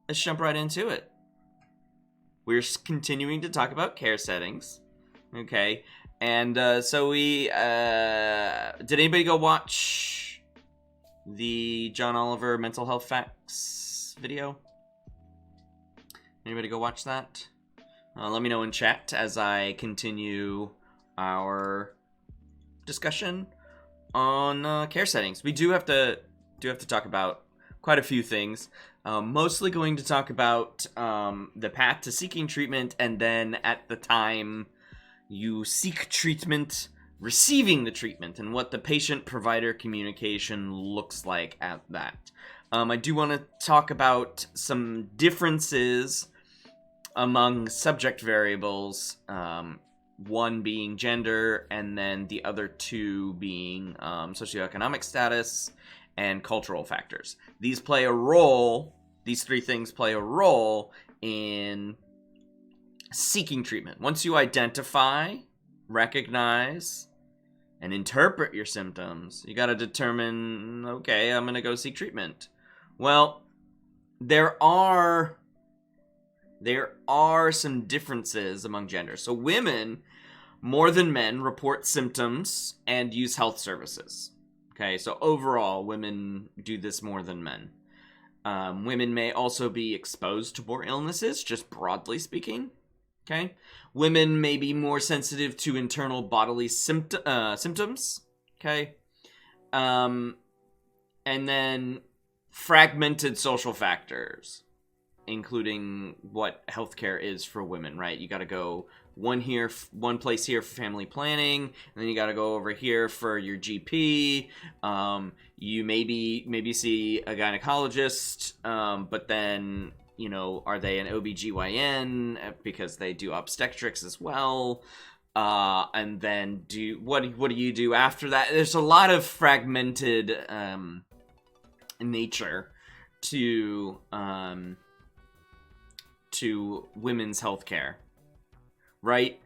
let's jump right into it. We're continuing to talk about care settings. Okay. And so we... did anybody go watch the John Oliver Mental Health Facts video? Anybody go watch that? Let me know in chat as I continue our discussion on care settings. We do have to talk about quite a few things. Mostly going to talk about the path to seeking treatment, and then at the time you seek treatment, receiving the treatment, and what the patient-provider communication looks like at that. I do want to talk about some differences among subject variables, one being gender, and then the other two being socioeconomic status and cultural factors. These play a role, these three things play a role in seeking treatment. Once you identify, recognize, and interpret your symptoms, you gotta determine, okay, I'm gonna go seek treatment. Well, there are some differences among genders. So women, more than men, report symptoms and use health services. Okay, so overall, women do this more than men. Women may also be exposed to more illnesses, just broadly speaking. Okay, women may be more sensitive to internal bodily symptoms. Okay, and then fragmented social factors, including what healthcare is for women, right? You got to go one place here for family planning, and then you got to go over here for your GP. You maybe see a gynecologist, but then, you know, are they an OBGYN because they do obstetrics as well? And then what do you do after that? There's a lot of fragmented nature to women's healthcare, right?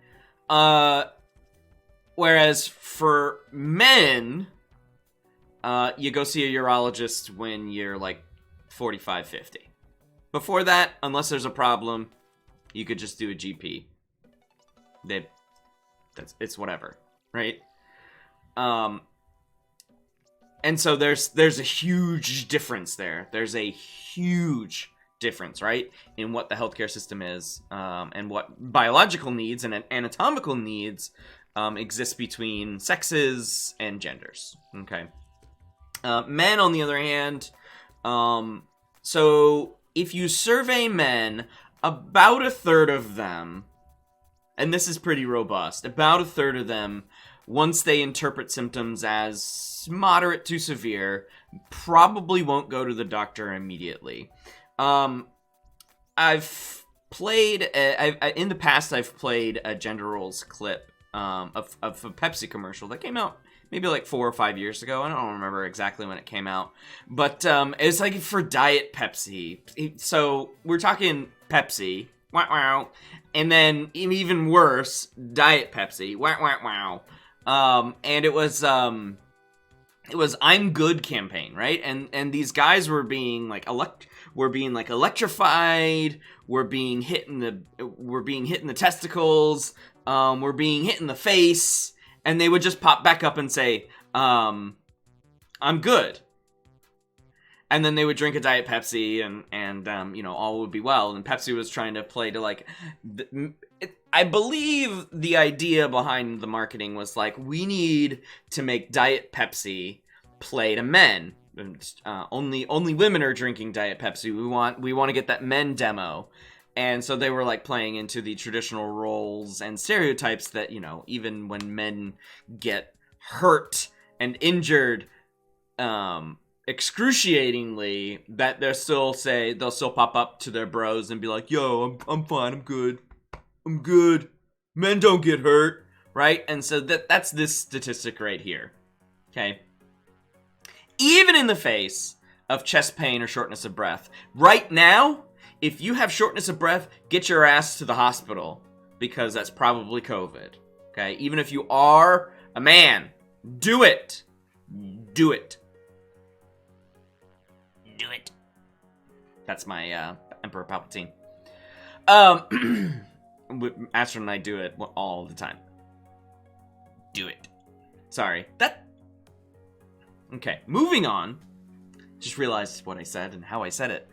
Whereas for men, you go see a urologist when you're like 45, 50. Before that, unless there's a problem, you could just do a GP. It's whatever, right? And so there's a huge difference there. There's a huge difference, right, in what the healthcare system is, and what biological needs and anatomical needs exist between sexes and genders. Okay. Men, on the other hand, so if you survey men, about a third of them, and this is pretty robust, about a third of them, once they interpret symptoms as moderate to severe, probably won't go to the doctor immediately. I've played, in the past, I've played a gender roles clip of a Pepsi commercial that came out maybe like 4 or 5 years ago. I don't remember exactly when it came out, but it's like for Diet Pepsi. So we're talking Pepsi, wow, wow, and then even worse, Diet Pepsi, wow, wow, wow. And it was I'm Good campaign, right? And these guys were being like electrified, we're being hit in the testicles, we're being hit in the face, and they would just pop back up and say, I'm good. And then they would drink a Diet Pepsi, and you know, all would be well. And Pepsi was trying to play to like, I believe the idea behind the marketing was like, we need to make Diet Pepsi play to men. Only women are drinking Diet Pepsi. We want to get that men demo. And so they were like playing into the traditional roles and stereotypes that, you know, even when men get hurt and injured, excruciatingly, that they'll still pop up to their bros and be like, yo, I'm fine, I'm good. Men don't get hurt, right? And so that's this statistic right here. Okay. Even in the face of chest pain or shortness of breath, right now, if you have shortness of breath, get your ass to the hospital, because that's probably COVID. Okay? Even if you are a man, do it. Do it. Do it. That's my Emperor Palpatine. Astrid and I do it all the time. Do it. Sorry. Okay, moving on. Just realized what I said and how I said it.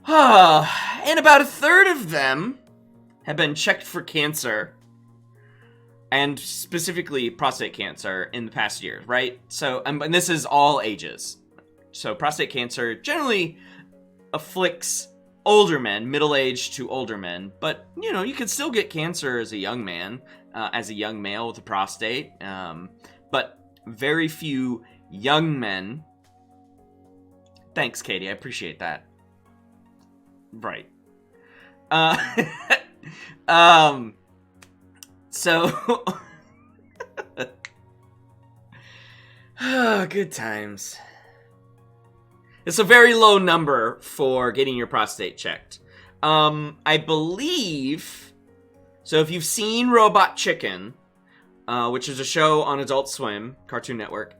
And about a third of them have been checked for cancer, and specifically prostate cancer, in the past year, right? So, and this is all ages. So prostate cancer generally afflicts older men, middle-aged to older men, but, you know, you can still get cancer as a young man, as a young male with a prostate, but very few young men. Thanks, Katie, I appreciate that. Right. So good times. It's a very low number for getting your prostate checked. I believe, so if you've seen Robot Chicken, which is a show on Adult Swim, Cartoon Network,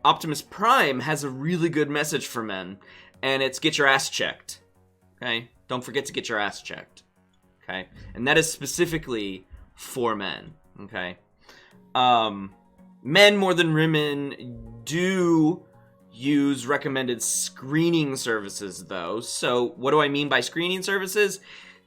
Optimus Prime has a really good message for men, and it's get your ass checked. Okay? Don't forget to get your ass checked. Okay? And that is specifically for men. Okay? Men more than women do use recommended screening services, though. So what do I mean by screening services?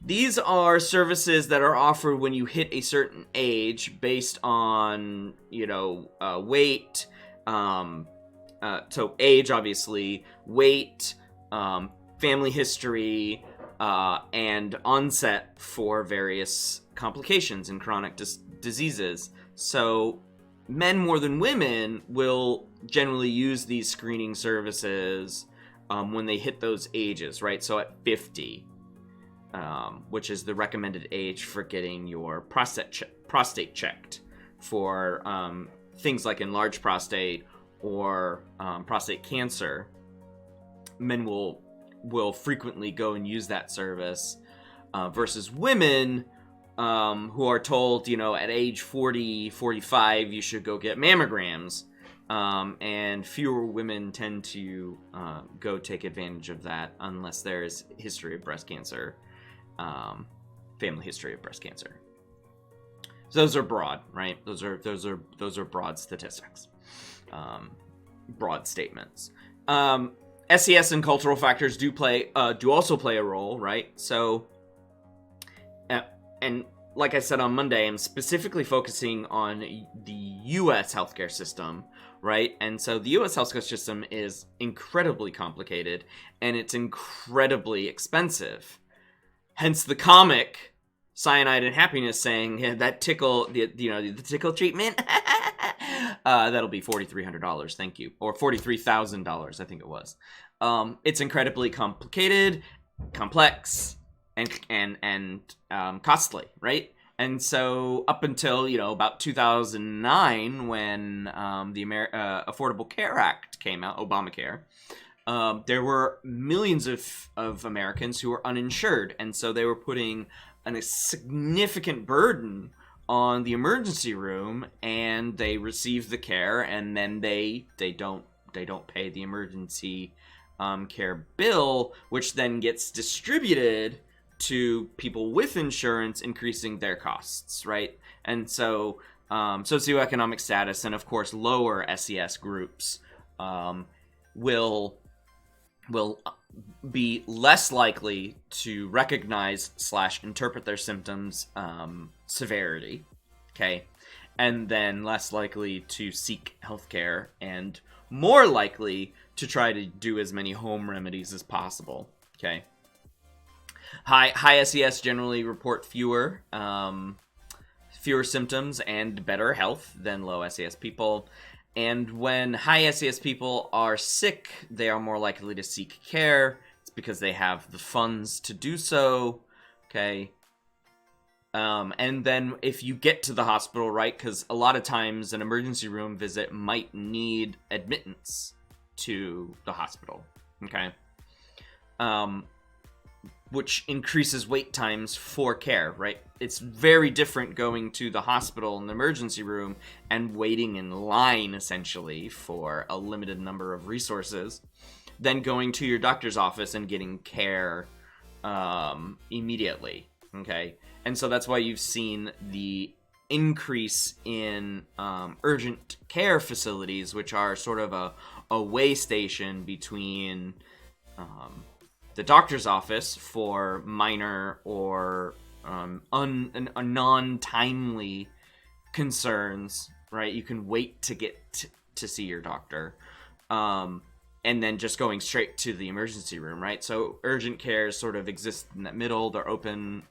These are services that are offered when you hit a certain age based on, you know, weight, so age, obviously, weight, family history, and onset for various complications and chronic diseases. So men more than women will generally use these screening services when they hit those ages, right? So at 50, which is the recommended age for getting your prostate checked for things like enlarged prostate or prostate cancer. Men will frequently go and use that service versus women who are told, you know, at age 40, 45, you should go get mammograms. And fewer women tend to go take advantage of that unless there's history of breast cancer, family history of breast cancer. So those are broad, right? Those are broad statistics, broad statements. SES and cultural factors do also play a role, right? So, and like I said on Monday, I'm specifically focusing on the U.S. healthcare system, right? And so the U.S. healthcare system is incredibly complicated, and it's incredibly expensive. Hence the comic Cyanide and Happiness saying, yeah, that tickle, the tickle treatment, that'll be $4,300, thank you. Or $43,000, I think it was. It's incredibly complicated, complex, and costly, right? And so up until, you know, about 2009, when the Affordable Care Act came out, Obamacare, there were millions of Americans who were uninsured, and so they were putting a significant burden on the emergency room, and they receive the care, and then they don't pay the emergency care bill, which then gets distributed to people with insurance, increasing their costs, right? And so socioeconomic status and, of course, lower SES groups will be less likely to recognize / interpret their symptoms severity, okay? And then less likely to seek healthcare and more likely to try to do as many home remedies as possible, okay? High SES generally report fewer symptoms and better health than low SES people. And when high SES people are sick, they are more likely to seek care. It's because they have the funds to do so, okay? And then if you get to the hospital, right, because a lot of times an emergency room visit might need admittance to the hospital, okay? which increases wait times for care, right? It's very different going to the hospital in the emergency room and waiting in line, essentially, for a limited number of resources, than going to your doctor's office and getting care immediately, okay? And so that's why you've seen the increase in urgent care facilities, which are sort of a way station between the doctor's office for minor or non-timely concerns, right? You can wait to get to see your doctor, and then just going straight to the emergency room, right? So urgent care sort of exists in that middle. They're open.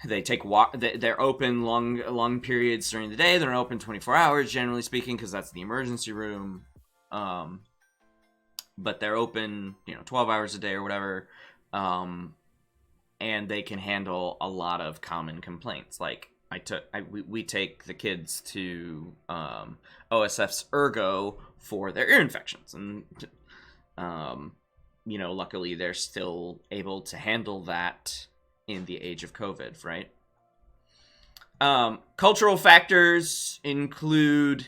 They're open long periods during the day. They're open 24 hours, generally speaking, because that's the emergency room. But they're open, 12 hours a day or whatever, and they can handle a lot of common complaints. Like we take the kids to OSF's Ergo for their ear infections, and luckily they're still able to handle that in the age of COVID, right? Cultural factors include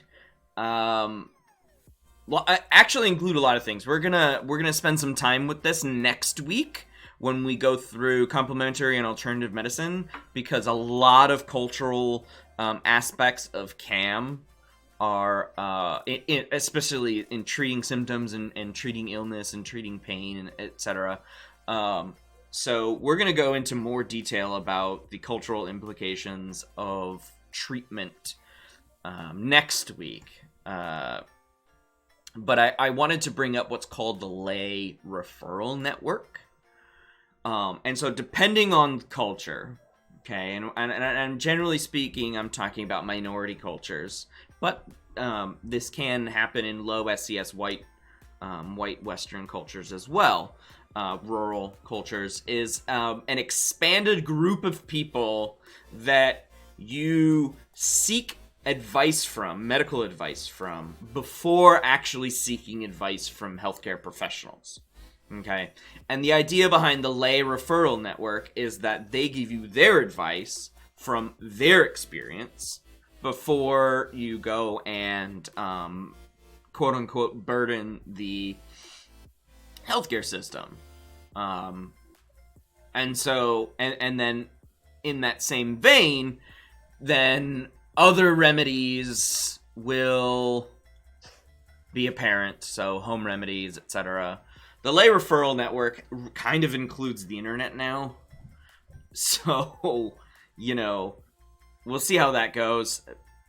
actually include a lot of things. We're gonna spend some time with this next week when we go through complementary and alternative medicine, because a lot of cultural aspects of CAM are especially in treating symptoms and treating illness and treating pain and etc. So we're gonna go into more detail about the cultural implications of treatment next week. But I wanted to bring up what's called the lay referral network. And so depending on culture, okay, and generally speaking, I'm talking about minority cultures, but this can happen in low SES white Western cultures as well. Rural cultures is an expanded group of people that you seek medical advice from, before actually seeking advice from healthcare professionals. Okay? And the idea behind the lay referral network is that they give you their advice from their experience before you go and quote unquote burden the healthcare system. And so and then in that same vein, then other remedies will be apparent, so home remedies, etc. The lay referral network kind of includes the internet now, so we'll see how that goes.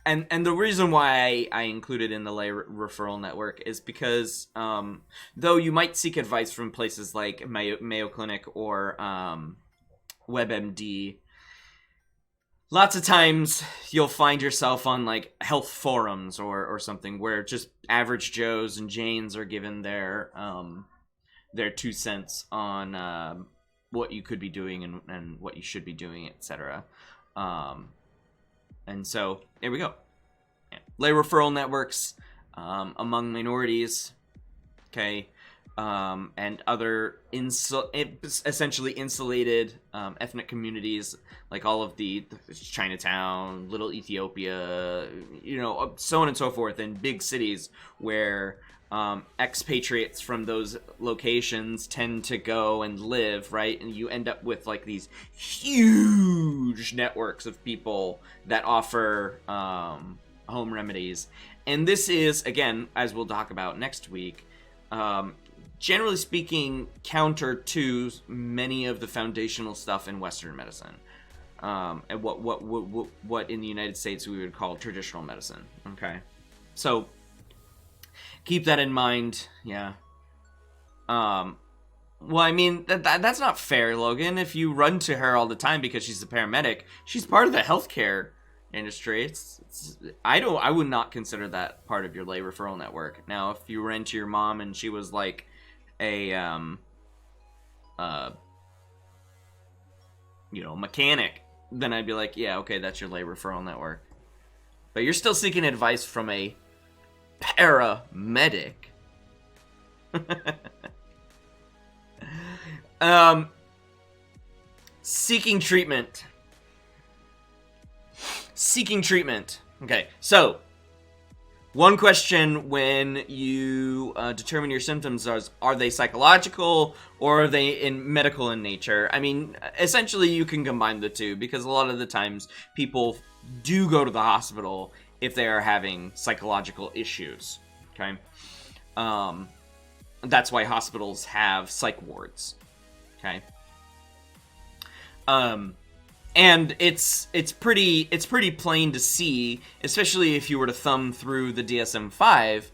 And the reason why I included in the lay referral network is because though you might seek advice from places like Mayo Clinic or WebMD, lots of times you'll find yourself on like health forums or something where just average Joes and Janes are given their 2 cents on what you could be doing and what you should be doing, etc. And so here we go. Lay referral networks among minorities, okay, and other essentially insulated ethnic communities, like all of the Chinatown, Little Ethiopia, so on and so forth, in big cities where expatriates from those locations tend to go and live, right? And you end up with like these huge networks of people that offer home remedies. And this is, again, as we'll talk about next week, generally speaking, counter to many of the foundational stuff in Western medicine, and what in the United States we would call traditional medicine. Okay, so keep that in mind. Yeah. Well, I mean, that's not fair, Logan. If you run to her all the time because she's a paramedic, she's part of the healthcare industry. I would not consider that part of your lay referral network. Now, if you ran to your mom and she was like a mechanic, then I'd be like, yeah, okay, that's your lay referral network. But you're still seeking advice from a paramedic. Seeking treatment. Okay, so one question when you determine your symptoms are they psychological or are they medical in nature? I mean, essentially you can combine the two, because a lot of the times people do go to the hospital if they are having psychological issues, okay? That's why hospitals have psych wards, okay? And it's pretty plain to see, especially if you were to thumb through the DSM-5,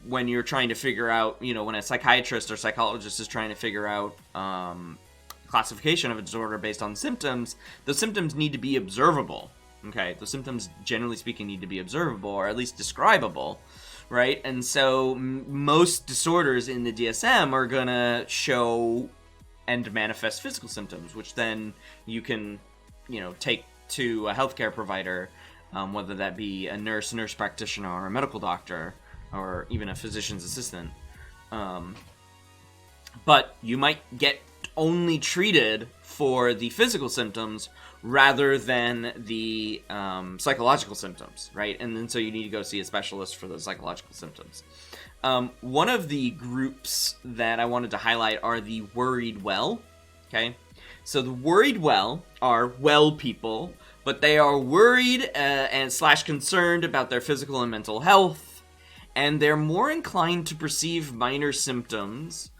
when you're trying to figure out, when a psychiatrist or psychologist is trying to figure out classification of a disorder based on symptoms, the symptoms need to be observable. Okay, the symptoms, generally speaking, need to be observable, or at least describable, right? And so most disorders in the DSM are gonna show and manifest physical symptoms, which then you can, take to a healthcare provider, whether that be a nurse practitioner, or a medical doctor, or even a physician's assistant. But you might get only treated for the physical symptoms rather than the psychological symptoms, right? And then so you need to go see a specialist for the psychological symptoms. One of the groups that I wanted to highlight are the worried well, okay? So the worried well are well people, but they are worried and / concerned about their physical and mental health, and they're more inclined to perceive minor symptoms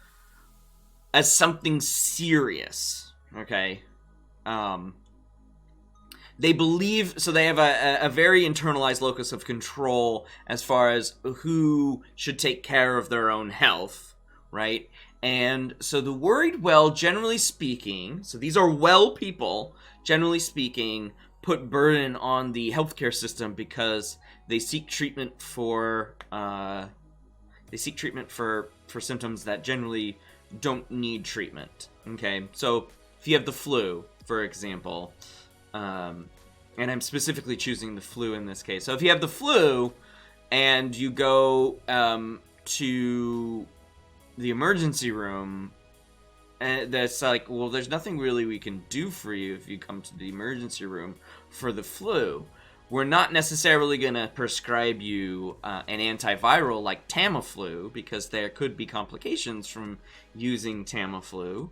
as something serious, okay? They believe, so they have a very internalized locus of control as far as who should take care of their own health, right? And so the worried well, generally speaking, so these are well people, generally speaking, put burden on the healthcare system because they seek treatment for symptoms that generally don't need treatment, okay? So if you have the flu, for example, and I'm specifically choosing the flu in this case. So if you have the flu and you go to the emergency room, and that's like, well, there's nothing really we can do for you if you come to the emergency room for the flu. We're not necessarily going to prescribe you an antiviral like Tamiflu, because there could be complications from using Tamiflu.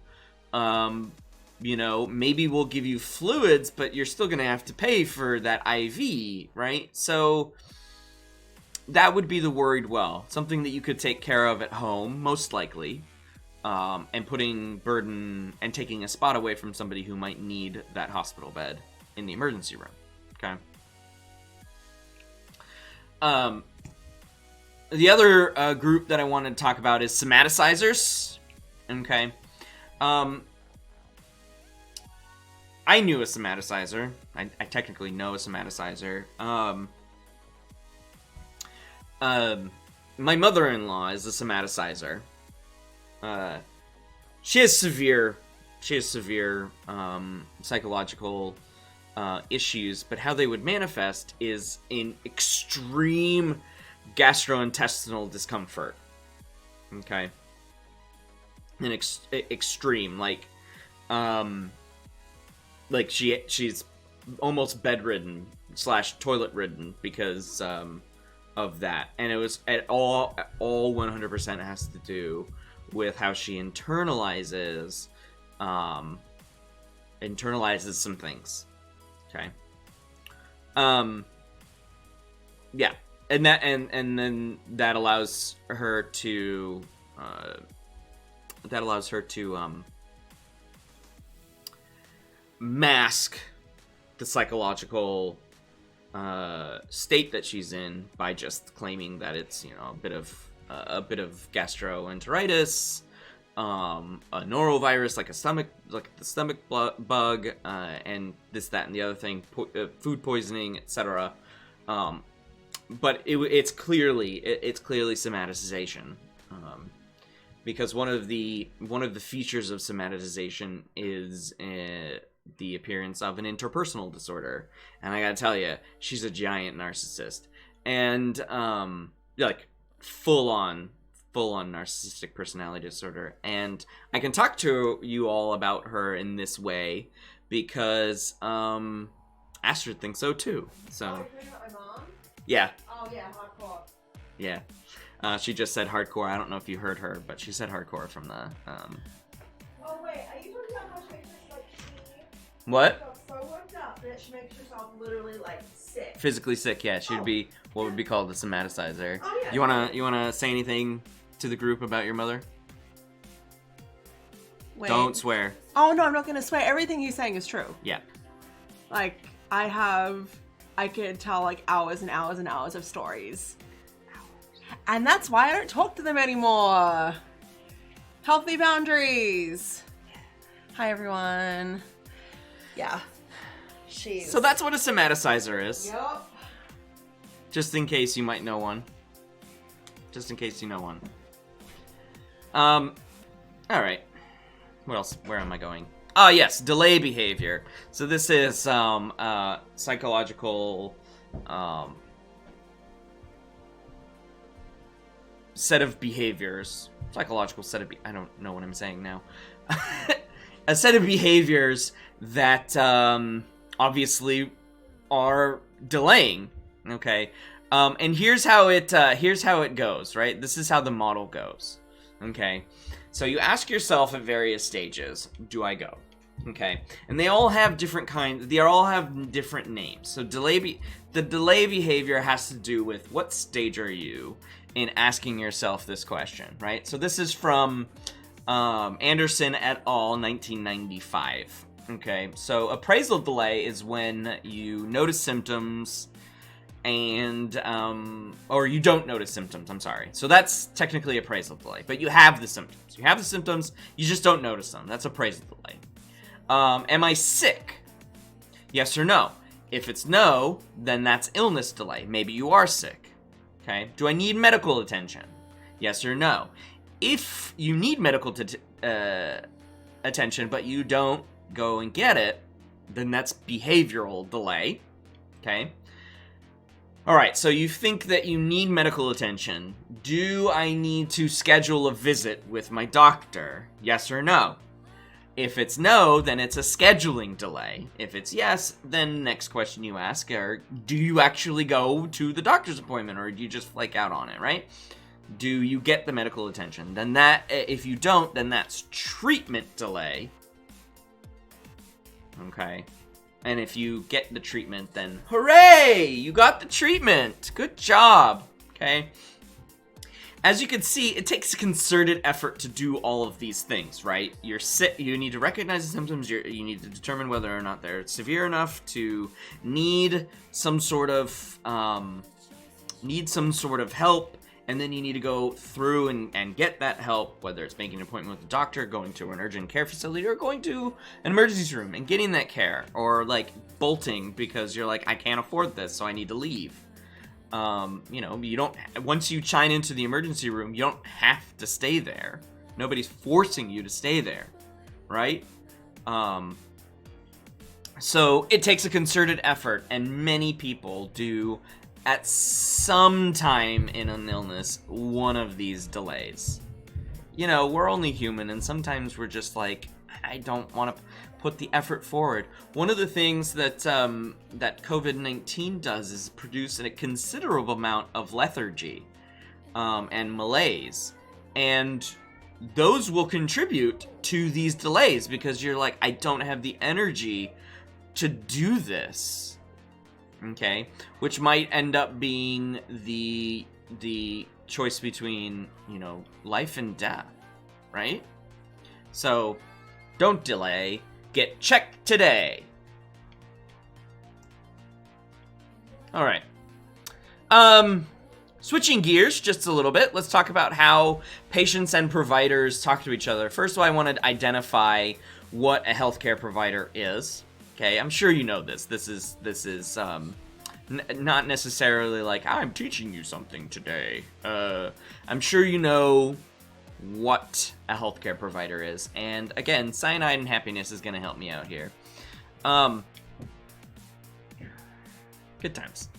Maybe we'll give you fluids, but you're still going to have to pay for that IV, right? So that would be the worried well. Something that you could take care of at home, most likely, and putting burden and taking a spot away from somebody who might need that hospital bed in the emergency room, okay? The other group that I wanted to talk about is somaticizers, okay? I knew a somaticizer. I technically know a somaticizer. My mother-in-law is a somaticizer. She has severe psychological issues, but how they would manifest is in extreme gastrointestinal discomfort. Okay, an extreme, like she's almost bedridden / toilet ridden because of that, and it was all 100% has to do with how she internalizes some things. Okay. Yeah, and then that allows her to mask the psychological state that she's in by just claiming that it's a bit of gastroenteritis, a norovirus like the stomach bug, and this, that, and the other thing, food poisoning, etc. But it's clearly somatization, because one of the features of somatization is the appearance of an interpersonal disorder, and I gotta tell you, she's a giant narcissist, and like full on full-on narcissistic personality disorder. And I can talk to you all about her in this way because Astrid thinks so too. So. Oh, you're talking about my mom? Yeah. Oh yeah, hardcore. Yeah. She just said hardcore. I don't know if you heard her, but she said hardcore from the. Oh wait, are you talking about how she makes herself like she? What? So worked up that she makes herself literally like sick. Physically sick, yeah. She would be what would be called a somaticizer. Oh yeah. You wanna say anything to the group about your mother? Wait. Don't swear. Oh no, I'm not gonna swear. Everything he's saying is true. Yeah. Like I could tell like hours and hours and hours of stories. And that's why I don't talk to them anymore. Healthy boundaries. Hi everyone. Yeah. She's. So that's what a somaticizer is. Yup. Just in case you might know one. Just in case you know one. Alright. What else? Where am I going? Oh, yes. Delay behavior. So this is psychological set of behaviors. Psychological set of... I don't know what I'm saying now. A set of behaviors that obviously are delaying. Okay. And here's how it goes, right? This is how the model goes. Okay. So you ask yourself at various stages, do I go? Okay. And they all have different different names. So the delay behavior has to do with what stage are you in asking yourself this question, right? So this is from Anderson et al. 1995. Okay. So appraisal delay is when you notice symptoms and or you don't notice symptoms, I'm sorry. So that's technically appraisal delay, but you have the symptoms. You have the symptoms, you just don't notice them. That's appraisal delay. Am I sick? Yes or no? If it's no, then that's illness delay. Maybe you are sick. Okay? Do I need medical attention? Yes or no? If you need medical attention, but you don't go and get it, then that's behavioral delay. Okay? Alright, so you think that you need medical attention. Do I need to schedule a visit with my doctor? Yes or no? If it's no, then it's a scheduling delay. If it's yes, then next question you ask are, do you actually go to the doctor's appointment or do you just flake out on it, right? Do you get the medical attention? Then if you don't, then that's treatment delay. Okay. And if you get the treatment, then hooray! You got the treatment! Good job! Okay? As you can see, it takes a concerted effort to do all of these things, right? You're sick, you need to recognize the symptoms, you need to determine whether or not they're severe enough to need some sort of help, and then you need to go through and get that help, whether it's making an appointment with a doctor, going to an urgent care facility, or going to an emergency room and getting that care, or like bolting because you're like, I can't afford this, so I need to leave. You don't, once you chime into the emergency room, you don't have to stay there. Nobody's forcing you to stay there, right? So it takes a concerted effort, and many people do at some time in an illness one of these delays. You know, we're only human, and sometimes we're just like, I don't want to put the effort forward. One of the things that that COVID-19 does is produce a considerable amount of lethargy and malaise, and those will contribute to these delays because you're like, I don't have the energy to do this. Okay, which might end up being the choice between, you know, life and death, right? So don't delay. Get checked today. All right. Switching gears just a little bit, let's talk about how patients and providers talk to each other. First of all, I want to identify what a healthcare provider is. Okay, I'm sure you know this. This is not necessarily like, I'm teaching you something today. I'm sure you know what a healthcare provider is. And again, Cyanide and Happiness is going to help me out here. Good times.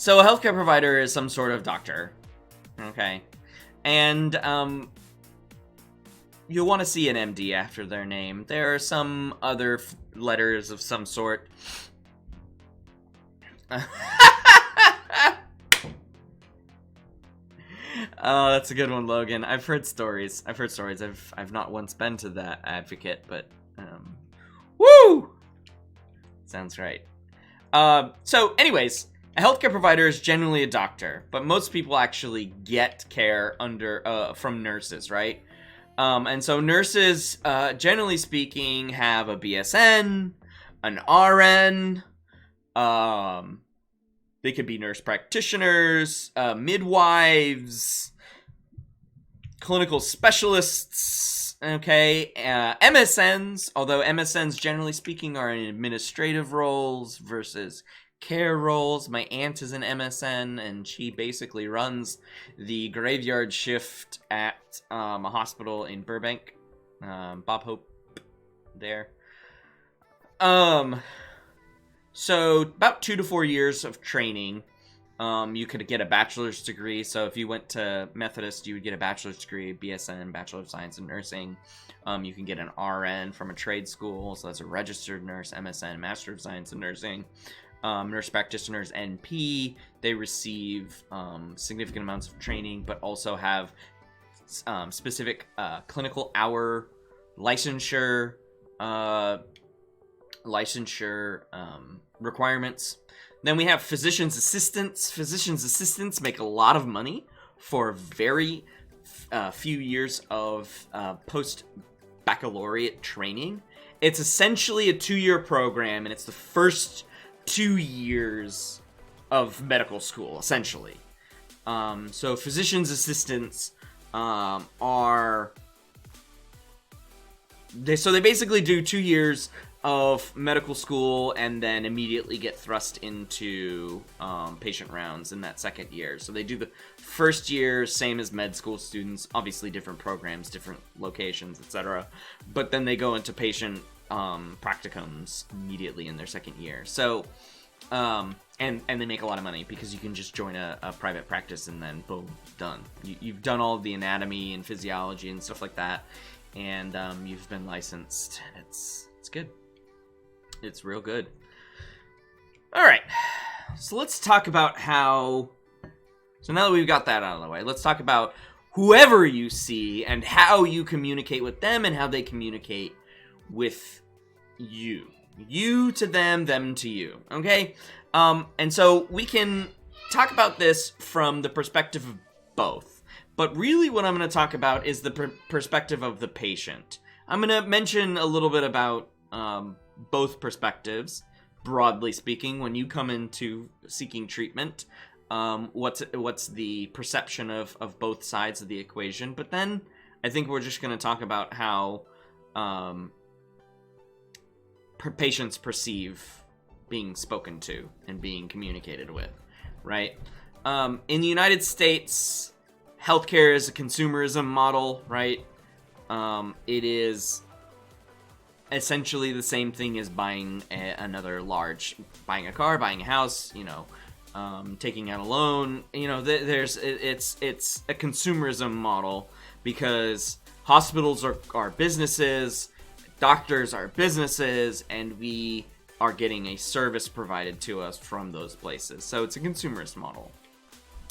So a healthcare provider is some sort of doctor, okay? And you'll want to see an MD after their name. There are some other letters of some sort. Oh, that's a good one, Logan. I've heard stories. I've not once been to that advocate, but woo! Sounds right. So anyways, a healthcare provider is generally a doctor, but most people actually get care from nurses, right? And so nurses, generally speaking, have a BSN, an RN, they could be nurse practitioners, midwives, clinical specialists, okay, MSNs, although MSNs, generally speaking, are in administrative roles versus care roles. My aunt is an MSN, and she basically runs the graveyard shift at a hospital in Burbank. Bob Hope there. So about 2 to 4 years of training. You could get a bachelor's degree. So if you went to Methodist, you would get a bachelor's degree, BSN, Bachelor of Science in Nursing. You can get an RN from a trade school. So that's a registered nurse, MSN, Master of Science in Nursing. Nurse practitioners, NP, they receive significant amounts of training, but also have specific clinical hour licensure requirements. Then we have physician's assistants. Physician's assistants make a lot of money for very few years of post-baccalaureate training. It's essentially a 2-year program, and it's the first 2 years of medical school, essentially. So physician's assistants they basically do 2 years of medical school and then immediately get thrust into patient rounds in that second year. So they do the first year same as med school students, obviously different programs, different locations, etc. But then they go into patient practicums immediately in their second year. So and they make a lot of money because you can just join a private practice and then boom, done. You've done all of the anatomy and physiology and stuff like that, and you've been licensed. It's good. It's real good. All right, so let's talk about how. So now that we've got that out of the way, let's talk about whoever you see and how you communicate with them and how they communicate with you. You to them, them to you. Okay? And so we can talk about this from the perspective of both. But really what I'm going to talk about is the perspective of the patient. I'm going to mention a little bit about both perspectives, broadly speaking. When you come into seeking treatment, what's the perception of both sides of the equation. But then I think we're just going to talk about how patients perceive being spoken to and being communicated with, right? In the United States, healthcare is a consumerism model, right? It is essentially the same thing as buying buying a car, buying a house, taking out a loan. It's a consumerism model because hospitals are businesses, doctors are businesses, and we are getting a service provided to us from those places. So it's a consumerist model.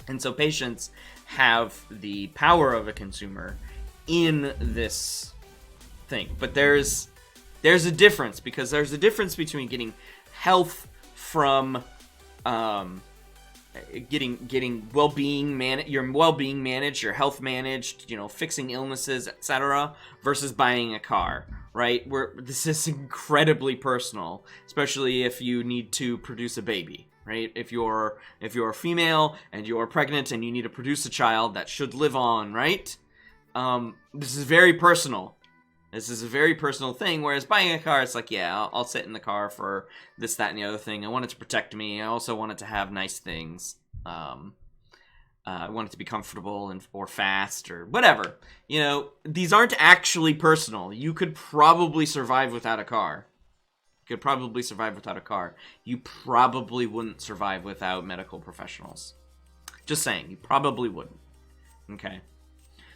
And so patients have the power of a consumer in this thing. But there's a difference, because there's a difference between getting health from getting your well-being managed, your health managed, fixing illnesses, etc., versus buying a car, right? This is incredibly personal, especially if you need to produce a baby, right? If you're a female and you're pregnant and you need to produce a child that should live on, right? This is very personal. This is a very personal thing, whereas buying a car, it's like, yeah, I'll sit in the car for this, that, and the other thing. I want it to protect me. I also want it to have nice things. I want it to be comfortable or fast or whatever. These aren't actually personal. You could probably survive without a car. could probably survive without a car. You probably wouldn't survive without medical professionals. Just saying, you probably wouldn't. Okay.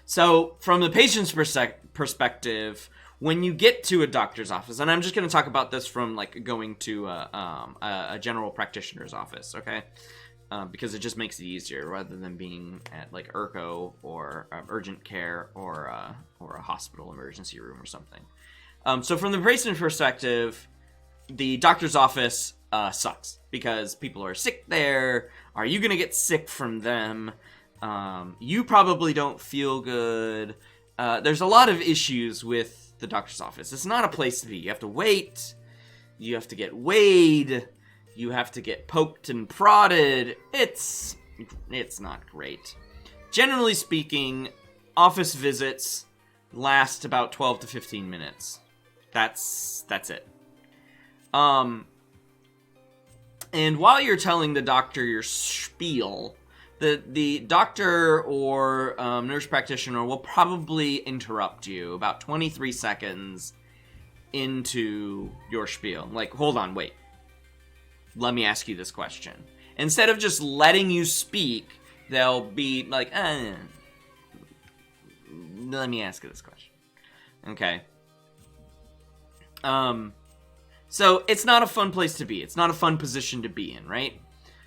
So, from the patient's perspective, when you get to a doctor's office, and I'm just going to talk about this from like going to a general practitioner's office, okay? Because it just makes it easier rather than being at like ERCO or urgent care or a hospital emergency room or something. So from the patient's perspective, the doctor's office sucks because people are sick there. Are you going to get sick from them? You probably don't feel good. There's a lot of issues with the doctor's office. It's not a place to be. You have to wait. You have to get weighed. You have to get poked and prodded. It's not great. Generally speaking, office visits last about 12 to 15 minutes. That's it. And while you're telling the doctor your spiel, the doctor or nurse practitioner will probably interrupt you about 23 seconds into your spiel. Like, hold on, wait. Let me ask you this question. Instead of just letting you speak, they'll be like, let me ask you this question. Okay. So it's not a fun place to be. It's not a fun position to be in, right?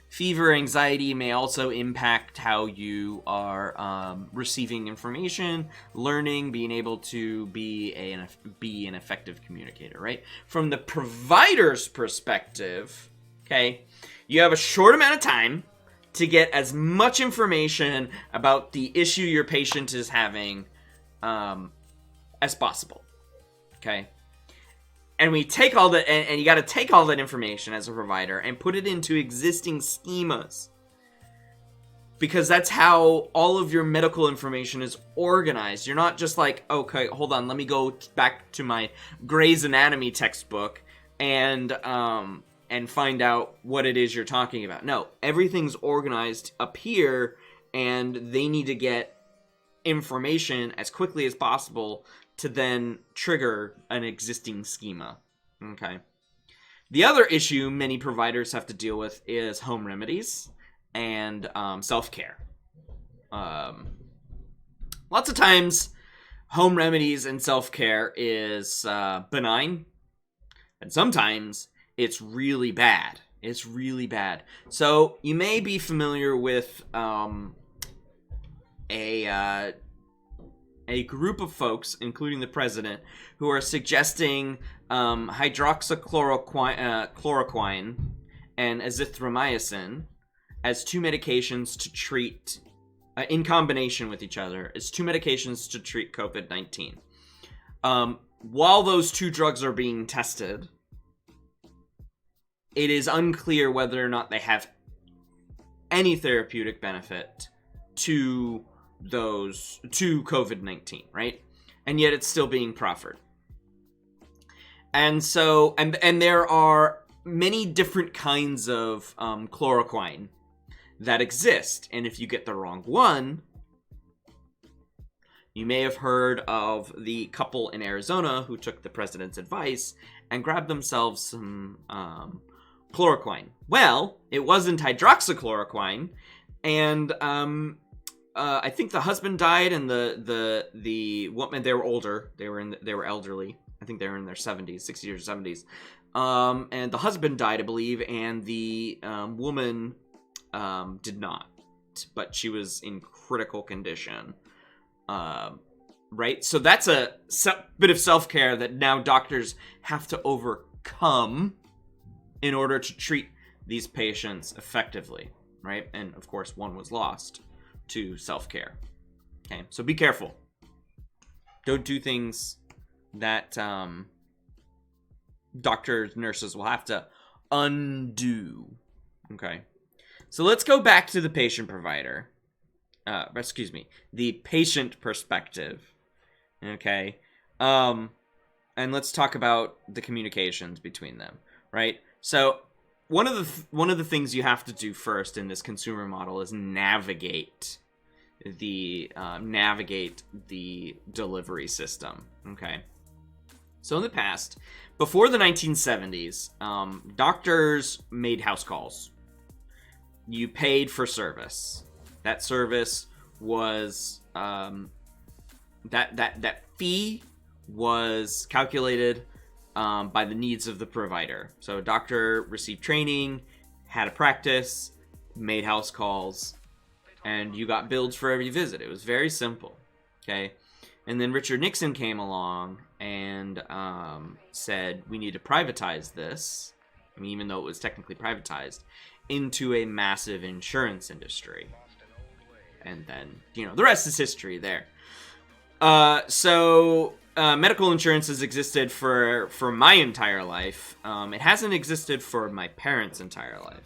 Fever, anxiety may also impact how you are receiving information, learning, being able to be an effective communicator, right? From the provider's perspective, okay, you have a short amount of time to get as much information about the issue your patient is having as possible, okay? And we take all that, and you got to take all that information as a provider and put it into existing schemas. Because that's how all of your medical information is organized. You're not just like, okay, hold on, let me go back to my Grey's Anatomy textbook and find out what it is you're talking about. No, everything's organized up here, and they need to get information as quickly as possible to then trigger an existing schema. Okay. The other issue many providers have to deal with is home remedies and self-care. Lots of times, home remedies and self-care is benign, and sometimes it's really bad. It's really bad. So you may be familiar with a group of folks, including the president, who are suggesting hydroxychloroquine and azithromycin as two medications to treat, in combination with each other, as two medications to treat COVID-19. While those two drugs are being tested, it is unclear whether or not they have any therapeutic benefit to COVID-19, right? And yet it's still being proffered. And so, and there are many different kinds of chloroquine that exist. And if you get the wrong one, you may have heard of the couple in Arizona who took the president's advice and grabbed themselves some chloroquine. Well, it wasn't hydroxychloroquine, and I think the husband died, and the woman, they were older. They were elderly. I think they were in their 70s, 60s or 70s. And the husband died, I believe, and the woman did not, but she was in critical condition. Right? So that's a bit of self-care that now doctors have to overcome in order to treat these patients effectively, right? And of course, one was lost to self-care. Okay, so be careful. Don't do things that doctors, nurses will have to undo. Okay, so let's go back to the patient provider. The patient perspective. Okay, and let's talk about the communications between them. Right. So one of the things you have to do first in this consumer model is navigate the delivery system. Okay. So in the past, before the 1970s, doctors made house calls. You paid for service. That service was that fee was calculated by the needs of the provider. So a doctor received training, had a practice, made house calls, and you got billed for every visit. It was very simple. Okay. And then Richard Nixon came along and said, we need to privatize this, I mean, even though it was technically privatized, into a massive insurance industry. And then, the rest is history there. So medical insurance has existed for my entire life. It hasn't existed for my parents' entire life.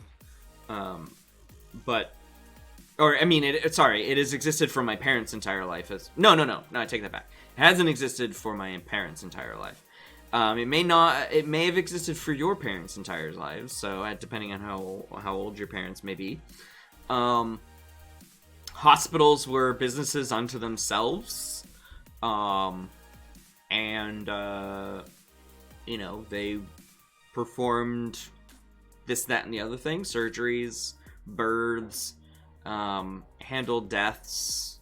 It has existed for my parents' entire life. No, I take that back. It hasn't existed for my parents' entire life. It may have existed for your parents' entire lives, so depending on how old your parents may be. Hospitals were businesses unto themselves. They performed this, that, and the other thing. Surgeries, births, handled deaths,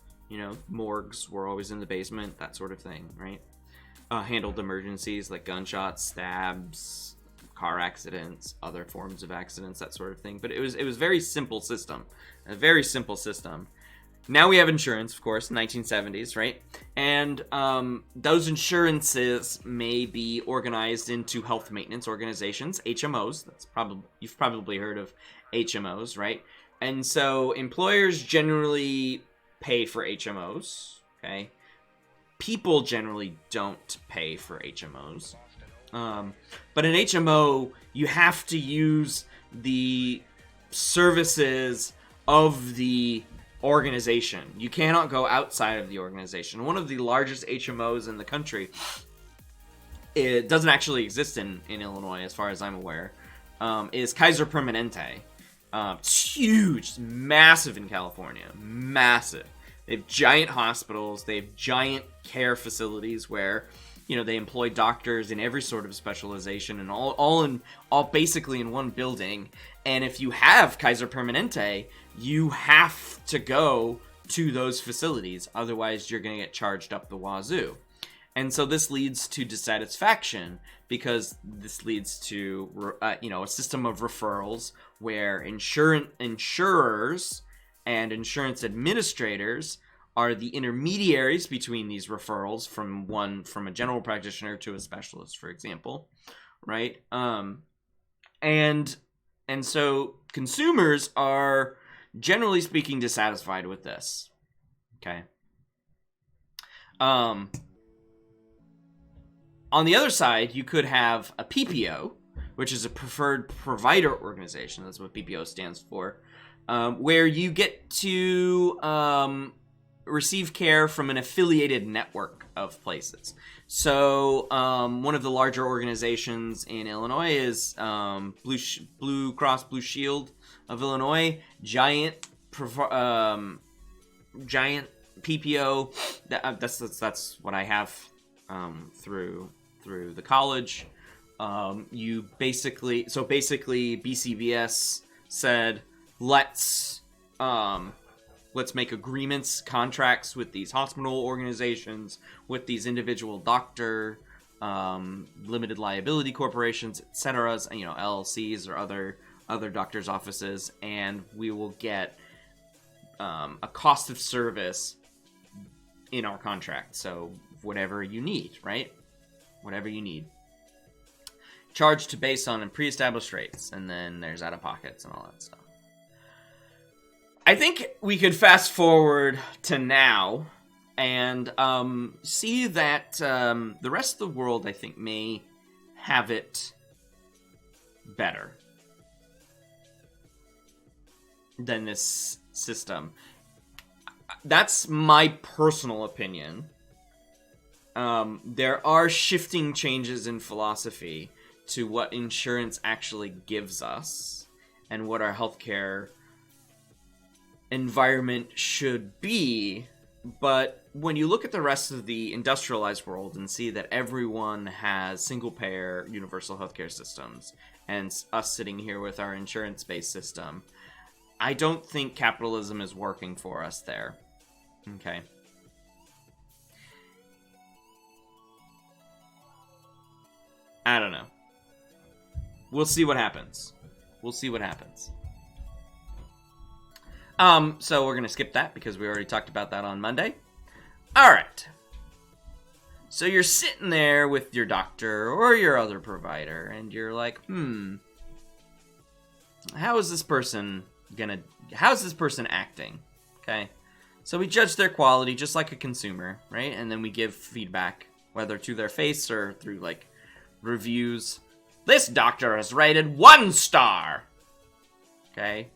morgues were always in the basement, that sort of thing, right? Handled emergencies like gunshots, stabs, car accidents, other forms of accidents, that sort of thing. But it was a very simple system. Now we have insurance, of course, 1970s, right? And those insurances may be organized into health maintenance organizations, HMOs. You've probably heard of HMOs, right? And so employers generally pay for HMOs, okay? People generally don't pay for HMOs. But in HMO, you have to use the services of the organization. You cannot go outside of the organization. One of the largest HMOs in the country, it doesn't actually exist in Illinois as far as I'm aware, is Kaiser Permanente. It's huge. It's massive in California. Massive. They have giant hospitals. They have giant care facilities where, they employ doctors in every sort of specialization and all basically in one building. And if you have Kaiser Permanente, you have to go to those facilities. Otherwise, you're going to get charged up the wazoo. And so this leads to dissatisfaction because this leads to, a system of referrals where insurers and insurance administrators are the intermediaries between these referrals from a general practitioner to a specialist, for example, right? And so consumers are, generally speaking, dissatisfied with this. Okay. On the other side, you could have a PPO, which is a preferred provider organization. That's what PPO stands for, where you get to receive care from an affiliated network of places. So one of the larger organizations in Illinois is Blue Cross Blue Shield of Illinois, giant PPO. That's what I have through the college. Basically BCBS said, let's make agreements, contracts with these hospital organizations, with these individual doctor, limited liability corporations, etc., LLCs or other doctors' offices, and we will get a cost of service in our contract. So whatever you need, right? Whatever you need. Charged based on pre-established rates, and then there's out-of-pockets and all that stuff. I think we could fast forward to now and see that the rest of the world, I think, may have it better than this system. That's my personal opinion. There are shifting changes in philosophy to what insurance actually gives us and what our healthcare environment should be But when you look at the rest of the industrialized world and see that everyone has single-payer universal healthcare systems, and us sitting here with our insurance-based system, I don't think capitalism is working for us there. Okay. I don't know. We'll see what happens. We'll see what happens. So we're going to skip that because we already talked about that on Monday. All right. So you're sitting there with your doctor or your other provider, and you're like, how's this person acting? Okay. So we judge their quality just like a consumer, right? And then we give feedback, whether to their face or through, like, reviews. This doctor is rated 1 star. Okay.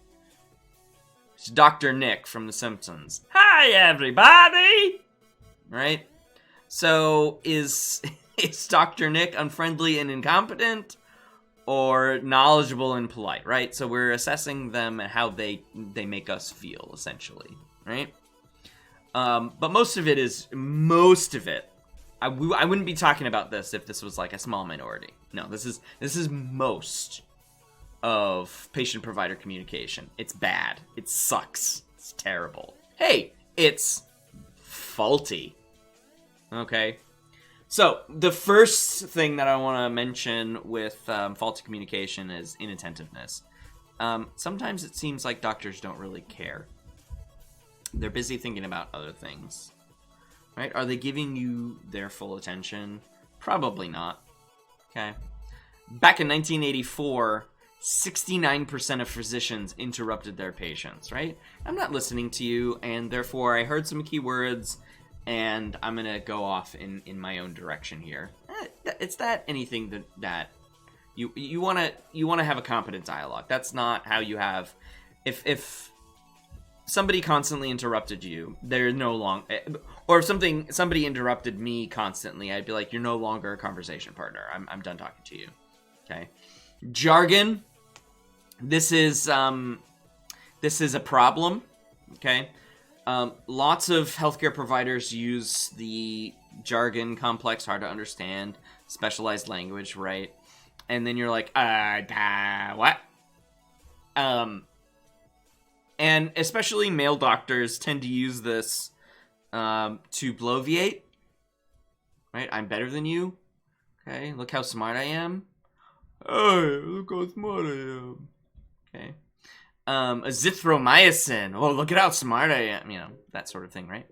It's Dr. Nick from The Simpsons. Hi, everybody! Right? So, is Dr. Nick unfriendly and incompetent, or knowledgeable and polite, right? So we're assessing them and how they make us feel, essentially, right? But most of it, I wouldn't be talking about this if this was like a small minority. No, this is most of patient-provider communication. It's bad. It sucks. It's terrible. Hey, it's faulty. Okay? So, the first thing that I want to mention with faulty communication is inattentiveness. Sometimes it seems like doctors don't really care. They're busy thinking about other things. Right? Are they giving you their full attention? Probably not. Okay? Back in 1984... 69% of physicians interrupted their patients, right? I'm not listening to you, and therefore I heard some keywords, and I'm going to go off in my own direction here. It's that anything that you want to have a competent dialogue. That's not how you have... If somebody constantly interrupted you, they're no longer... Or if somebody interrupted me constantly, I'd be like, you're no longer a conversation partner. I'm done talking to you. Okay? Jargon... This is a problem, okay? Lots of healthcare providers use the jargon, complex, hard to understand, specialized language, right? And then you're like, what? And especially male doctors tend to use this to bloviate, right? I'm better than you, okay? Look how smart I am. Hey, look how smart I am. Okay. Azithromycin. Oh, look at how smart I am. You know, that sort of thing, right?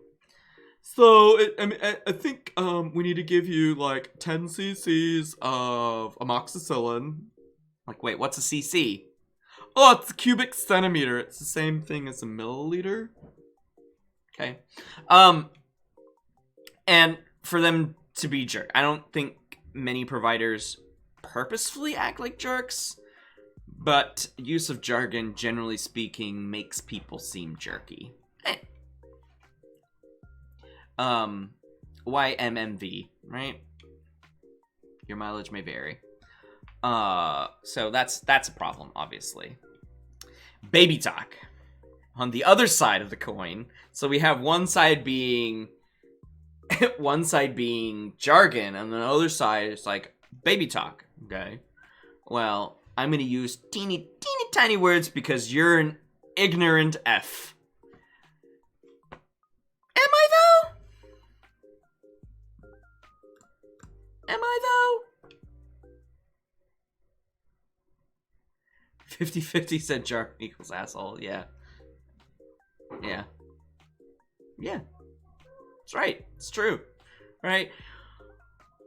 So, I think we need to give you, like, 10 cc's of amoxicillin. Like, wait, what's a cc? Oh, it's a cubic centimeter. It's the same thing as a milliliter. Okay. And for them to be jerk. I don't think many providers purposefully act like jerks. But use of jargon, generally speaking, makes people seem jerky. YMMV, right? Your mileage may vary. So that's a problem, obviously. Baby talk. On the other side of the coin, so we have one side being jargon, and the other side is like baby talk. Okay. Well, I'm going to use teeny tiny words because you're an ignorant F. Am I though? 50-50 said jargon equals asshole. Yeah. That's right. It's true. Right?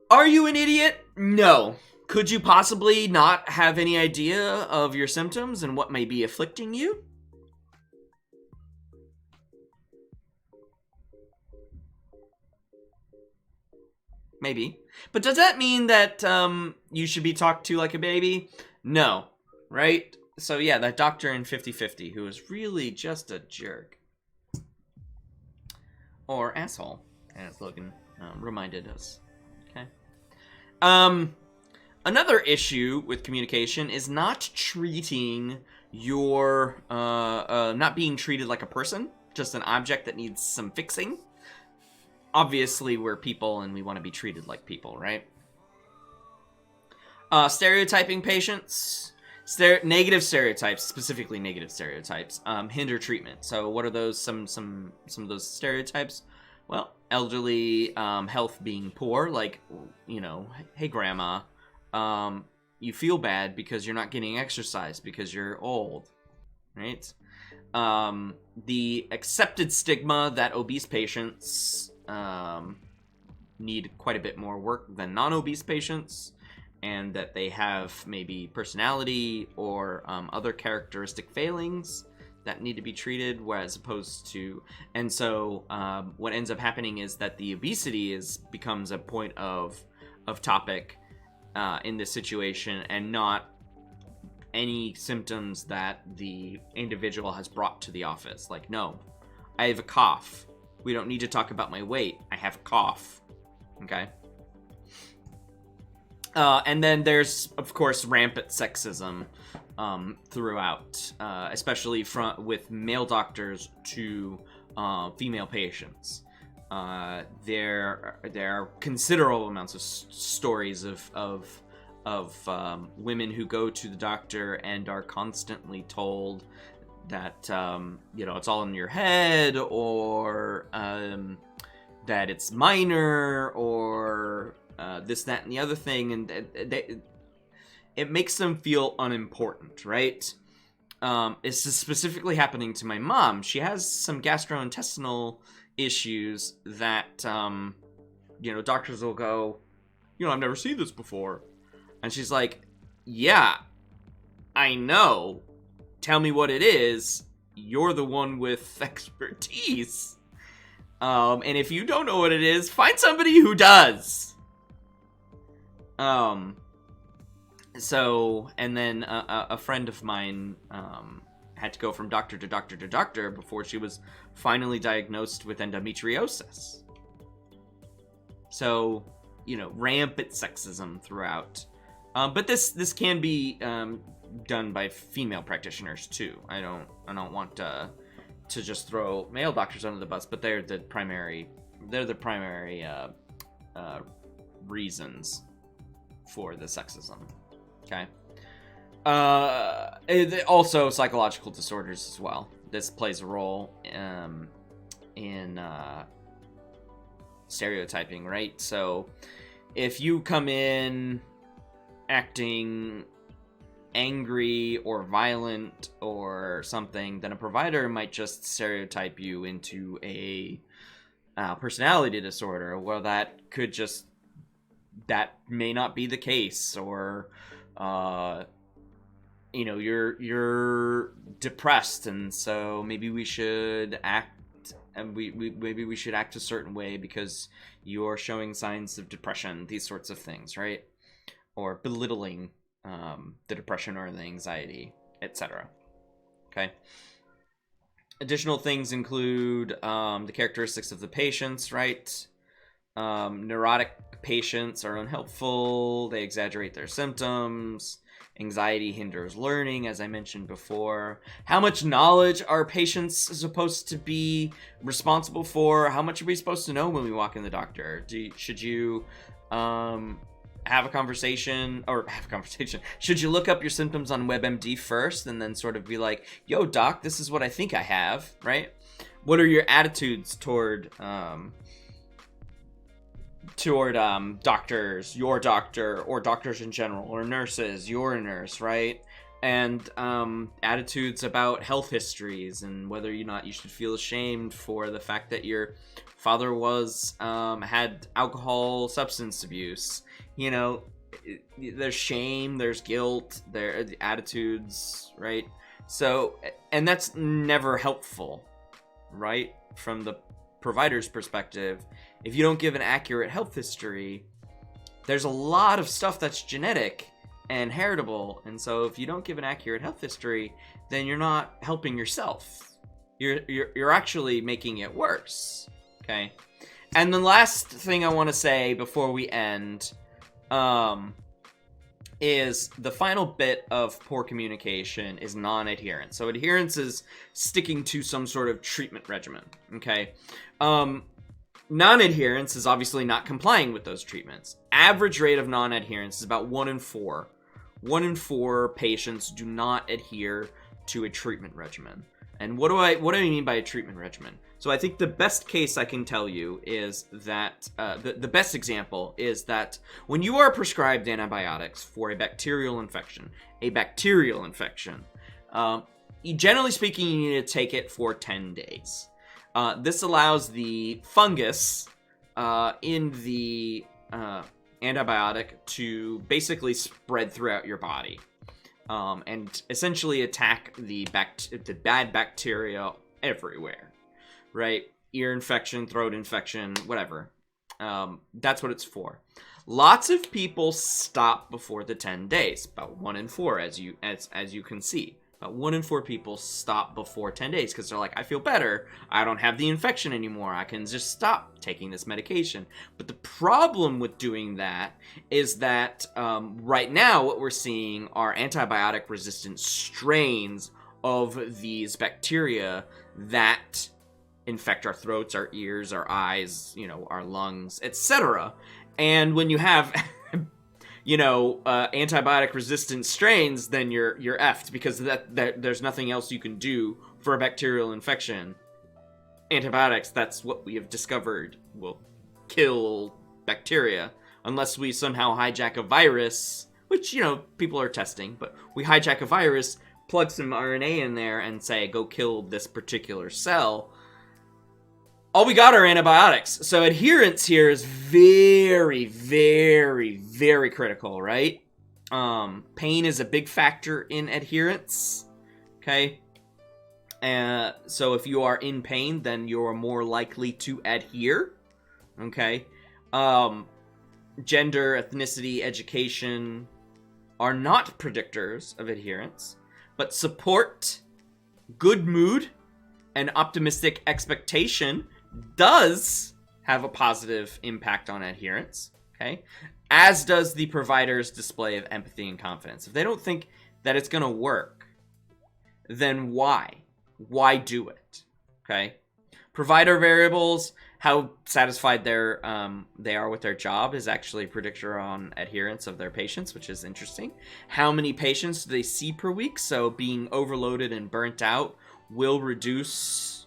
Are you an idiot? No. Could you possibly not have any idea of your symptoms and what may be afflicting you? Maybe. But does that mean that you should be talked to like a baby? No. Right? So yeah, that doctor in 50-50 who is really just a jerk. Or asshole, as Logan reminded us. Okay. Another issue with communication is not treating your, not being treated like a person, just an object that needs some fixing. obviously we're people and we want to be treated like people, right? Stereotyping patients. Negative stereotypes, specifically negative stereotypes, hinder treatment. So what are those? Some of those stereotypes? Well, elderly, health being poor, like, you know, hey grandma, you feel bad because you're not getting exercise because you're old, right? The accepted stigma that obese patients need quite a bit more work than non-obese patients, and that they have maybe personality or other characteristic failings that need to be treated, whereas opposed to, and so what ends up happening is that the obesity becomes a point of topic in this situation, and not any symptoms that the individual has brought to the office. Like, no, I have a cough. We don't need to talk about my weight. I have a cough. Okay. And then there's, of course, rampant sexism throughout, especially with male doctors to female patients. There are considerable amounts of stories of women who go to the doctor and are constantly told that you know, it's all in your head, or that it's minor, or this, that, and the other thing, and it makes them feel unimportant, right? It's specifically happening to my mom. She has some gastrointestinal issues that, you know, doctors will go, you know, I've never seen this before. And she's like, yeah, I know. Tell me what it is. You're the one with expertise. And if you don't know what it is, find somebody who does. So, and then a friend of mine had to go from doctor to doctor to doctor before she was finally diagnosed with endometriosis. So, you know, rampant sexism throughout. But this can be done by female practitioners too. I don't want to just throw male doctors under the bus, but they're the primary reasons for the sexism. Okay. Also psychological disorders as well. This plays a role in stereotyping, right? So if you come in acting angry or violent or something, then a provider might just stereotype you into a personality disorder. Well, that may not be the case, or you know, you're depressed, and so maybe we should act, and maybe we should act a certain way because you're showing signs of depression, these sorts of things, right? Or belittling the depression or the anxiety, etc. Okay. Additional things include the characteristics of the patients, right? Neurotic patients are unhelpful. They exaggerate their symptoms. Anxiety hinders learning, as I mentioned before. How much knowledge are patients supposed to be responsible for? How much are we supposed to know when we walk in the doctor? Should you have a conversation? Should you look up your symptoms on WebMD first and then sort of be like, yo, doc, this is what I think I have, right? What are your attitudes toward doctors, your doctor, or doctors in general, or nurses, you're a nurse, right? And attitudes about health histories, and whether or not you should feel ashamed for the fact that your father had alcohol, substance abuse. You know, there's shame, there's guilt, there are the attitudes, right? So, and that's never helpful, right? From the provider's perspective, if you don't give an accurate health history, there's a lot of stuff that's genetic and heritable, and so if you don't give an accurate health history, then you're not helping yourself. You're actually making it worse. Okay. And the last thing I want to say before we end is the final bit of poor communication is non-adherence. So adherence is sticking to some sort of treatment regimen. Okay. non-adherence is obviously not complying with those treatments. Average rate of non-adherence is about 1 in 4. 1 in 4 patients do not adhere to a treatment regimen. And what do I mean by a treatment regimen? So I think the best case I can tell you is that the best example is that when you are prescribed antibiotics for a bacterial infection, generally speaking, you need to take it for 10 days. This allows the fungus in the antibiotic to basically spread throughout your body and essentially attack the bad bacteria everywhere, right? Ear infection, throat infection, whatever. That's what it's for. Lots of people stop before the 10 days, about 1 in 4, as you can see. About 1 in 4 people stop before 10 days because they're like, I feel better. I don't have the infection anymore. I can just stop taking this medication. But the problem with doing that is that right now what we're seeing are antibiotic-resistant strains of these bacteria that infect our throats, our ears, our eyes, our lungs, etc. And when you have antibiotic resistant strains, then you're effed because that there's nothing else you can do for a bacterial infection. Antibiotics, that's what we have discovered, will kill bacteria unless we somehow hijack a virus, which, people are testing, but we hijack a virus, plug some RNA in there and say, go kill this particular cell. All we got are antibiotics. So adherence here is very, very, very critical, right? Pain is a big factor in adherence, okay? So if you are in pain, then you're more likely to adhere, okay? Gender, ethnicity, education are not predictors of adherence, but support, good mood, and optimistic expectation does have a positive impact on adherence, okay? As does the provider's display of empathy and confidence. If they don't think that it's going to work, then why? Why do it, okay? Provider variables, how satisfied they are with their job is actually a predictor on adherence of their patients, which is interesting. How many patients do they see per week? So being overloaded and burnt out will reduce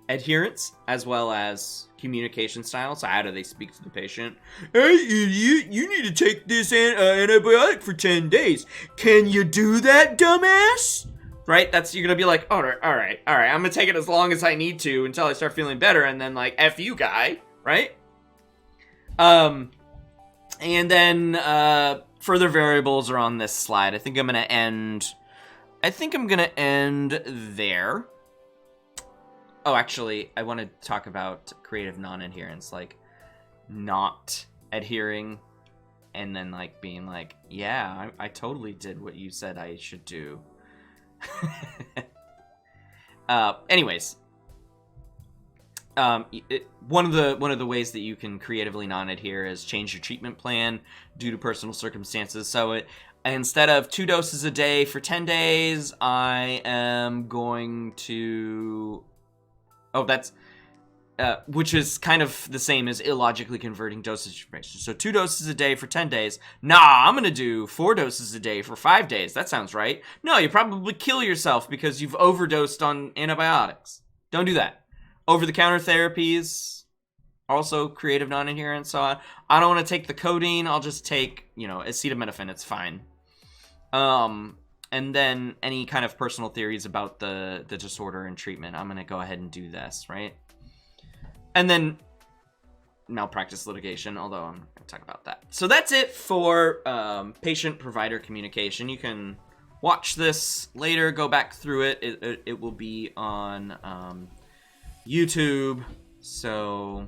adherence as well as communication style. So how do they speak to the patient? Hey, idiot, you need to take this antibiotic for 10 days. Can you do that, dumbass? Right? You're going to be like, all right. I'm going to take it as long as I need to until I start feeling better. And then like, F you guy, right? And then, further variables are on this slide. I think I'm going to end there. Oh, actually, I want to talk about creative non-adherence, like not adhering and then like being like, yeah, I totally did what you said I should do. Anyways, one of the ways that you can creatively non-adhere is change your treatment plan due to personal circumstances. So instead of 2 doses a day for 10 days, I am going to... which is kind of the same as illogically converting dosage information. So 2 doses a day for 10 days. Nah, I'm going to do 4 doses a day for 5 days. That sounds right. No, you probably kill yourself because you've overdosed on antibiotics. Don't do that. Over-the-counter therapies, also creative non-adherence. So I don't want to take the codeine. I'll just take, acetaminophen. It's fine. And then any kind of personal theories about the disorder and treatment, I'm going to go ahead and do this, right? And then malpractice litigation, although I'm going to talk about that. So that's it for patient-provider communication. You can watch this later, go back through it. It will be on YouTube. So